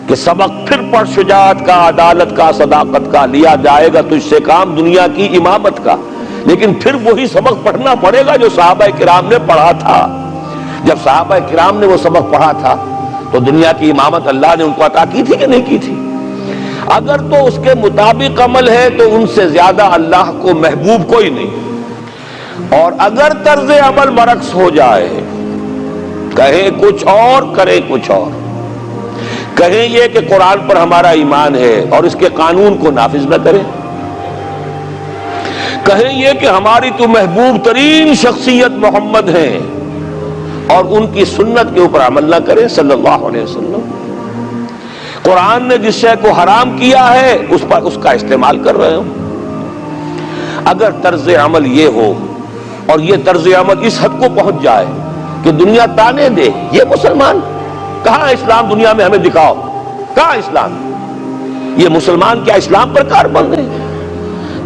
کہ سبق پھر پڑھ شجاعت کا، عدالت کا، صداقت کا، لیا جائے گا تجھ سے کام دنیا کی امامت کا۔ لیکن پھر وہی سبق پڑھنا پڑے گا جو صحابہ کرام نے پڑھا تھا۔ جب صحابہ کرام نے وہ سبق پڑھا تھا تو دنیا کی امامت اللہ نے ان کو عطا کی تھی کہ نہیں کی تھی؟ اگر تو اس کے مطابق عمل ہے تو ان سے زیادہ اللہ کو محبوب کوئی نہیں، اور اگر طرز عمل برعکس ہو جائے، کہیں کچھ اور کریں کچھ اور، کہیں یہ کہ قرآن پر ہمارا ایمان ہے اور اس کے قانون کو نافذ نہ کریں، کہیں یہ کہ ہماری تو محبوب ترین شخصیت محمد ہے اور ان کی سنت کے اوپر عمل نہ کریں صلی اللہ علیہ وسلم، قرآن نے جس شے کو حرام کیا ہے اس پر اس کا استعمال کر رہے ہوں۔ اگر طرز عمل یہ ہو اور یہ طرز عمل اس حد کو پہنچ جائے کہ دنیا تانے دے یہ مسلمان، کہاں اسلام دنیا میں ہمیں دکھاؤ، کہاں اسلام؟ یہ مسلمان کیا اسلام پر کار بند ہے؟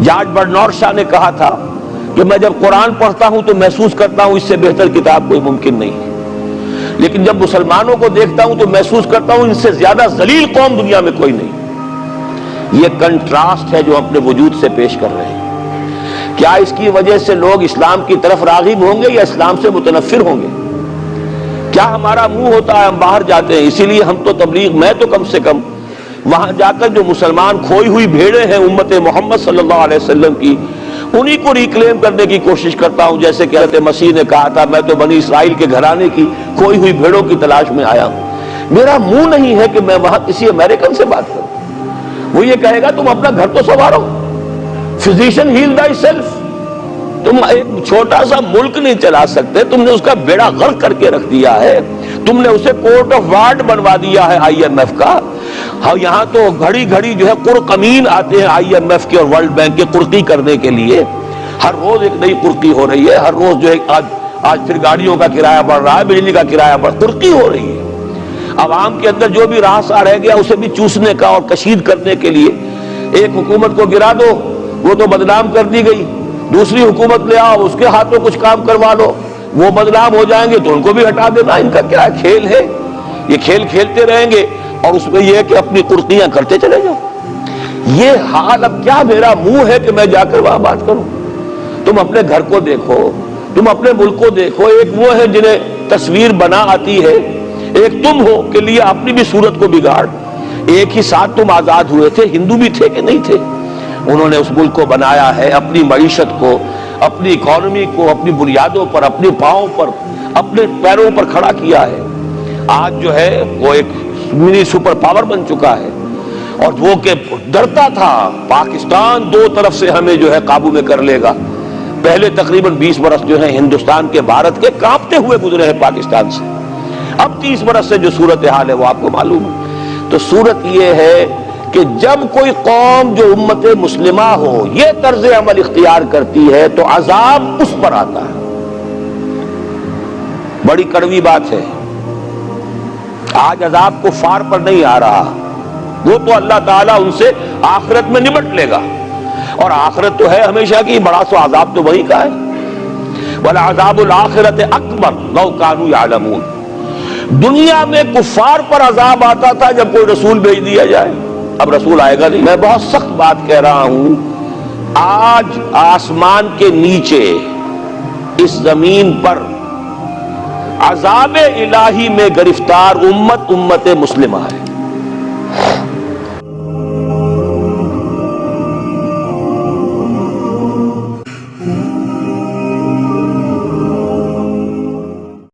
جارج برنارڈ شاہ نے کہا تھا کہ میں جب قرآن پڑھتا ہوں تو محسوس کرتا ہوں اس سے بہتر کتاب کوئی ممکن نہیں ہے، لیکن جب مسلمانوں کو دیکھتا ہوں تو محسوس کرتا ہوں ان سے زیادہ ذلیل قوم دنیا میں کوئی نہیں۔ یہ کنٹراسٹ ہے جو اپنے وجود سے پیش کر رہے ہیں۔ کیا اس کی وجہ سے لوگ اسلام کی طرف راغب ہوں گے یا اسلام سے متنفر ہوں گے؟ کیا ہمارا منہ ہوتا ہے ہم باہر جاتے ہیں، اسی لیے ہم تو تبلیغ، میں تو کم سے کم وہاں جا کر جو مسلمان کھوئی ہوئی بھیڑیں ہیں امت محمد صلی اللہ علیہ وسلم کی، انہی کو ریکلیم کرنے کی کوشش کرتا ہوں، جیسے کہ حضرت مسیح نے کہا تھا میں تو بنی اسرائیل کے گھرانے کی کھوئی ہوئی بھیڑوں کی تلاش میں آیا ہوں۔ میرا منہ نہیں ہے کہ میں وہاں کسی امریکن سے بات کروں، وہ یہ کہے گا تم اپنا گھر تو سنوارو، فزیشین ہیل تھائی سیلف۔ تم ایک چھوٹا سا ملک نہیں چلا سکتے، تم نے اس کا بیڑا غرق کر کے رکھ دیا ہے، تم نے اسے کورٹ آف وارڈ بنوا دیا ہے IMF کا۔ ہاں یہاں تو گھڑی گھڑی جو ہے قرقمین آتے ہیں IMF کے اور ورلڈ بینک کے قرقی کرنے کے لیے، ہر روز ایک نئی قرقی ہو رہی ہے، ہر روز جو ہے آج پھر گاڑیوں کا کرایہ بڑھ رہا ہے، بجلی کا کرایہ قرقی ہو رہی ہے۔ عوام کے اندر جو بھی راہسا رہ گیا اسے بھی چوسنے کا اور کشید کرنے کے لیے، ایک حکومت کو گرا دو وہ تو بدنام کر دی گئی، دوسری حکومت لے آؤ اس کے ہاتھوں کچھ کام کروا لو، وہ بدنام ہو جائیں گے تو ان کو بھی ہٹا دینا۔ ان کا کیا کھیل ہے؟ یہ کھیل کھیلتے رہیں گے اور اس میں یہ ہے کہ اپنی قرقیاں کرتے چلے جاؤ۔ یہ حال اب کیا میرا منہ ہے کہ میں جا کر وہاں بات کروں؟ تم اپنے گھر کو دیکھو، تم اپنے ملک کو دیکھو، ایک وہ ہے جنہیں تصویر بنا آتی ہے، ایک تم ہو کہ لیے اپنی بھی صورت کو بگاڑ۔ ایک ہی ساتھ تم آزاد ہوئے تھے، ہندو بھی تھے کہ نہیں تھے؟ انہوں نے اس ملک کو بنایا ہے، اپنی معیشت کو، اپنی اکانومی کو اپنی بنیادوں پر، اپنے پاؤں پر، اپنے پیروں پر کھڑا کیا ہے۔ آج جو ہے وہ ایک منی سپر پاور بن چکا ہے، اور وہ کہ ڈرتا تھا پاکستان دو طرف سے ہمیں جو ہے قابو میں کر لے گا۔ پہلے تقریباً 20 برس جو ہے ہندوستان کے، بھارت کے کانپتے ہوئے گزرے ہیں پاکستان سے، اب 30 برس سے جو صورتحال ہے وہ آپ کو معلوم ہے۔ تو صورت یہ ہے کہ جب کوئی قوم جو امت مسلمہ ہو یہ طرز عمل اختیار کرتی ہے تو عذاب اس پر آتا ہے۔ بڑی کڑوی بات ہے، آج عذاب کفار پر نہیں آ رہا، وہ تو اللہ تعالیٰ ان سے آخرت میں نمٹ لے گا، اور آخرت تو ہے ہمیشہ کی، بڑا سو عذاب تو وہی کا ہے۔ وَلَعَذَابُ الْآخِرَةِ أَكْبَرُ لَوْ كَانُوا يَعْلَمُونَ۔ دنیا میں کفار پر عذاب آتا تھا جب کوئی رسول بھیج دیا جائے، اب رسول آئے گا نہیں۔ میں بہت سخت بات کہہ رہا ہوں، آج آسمان کے نیچے اس زمین پر عذاب الہی میں گرفتار امت مسلمہ ہے۔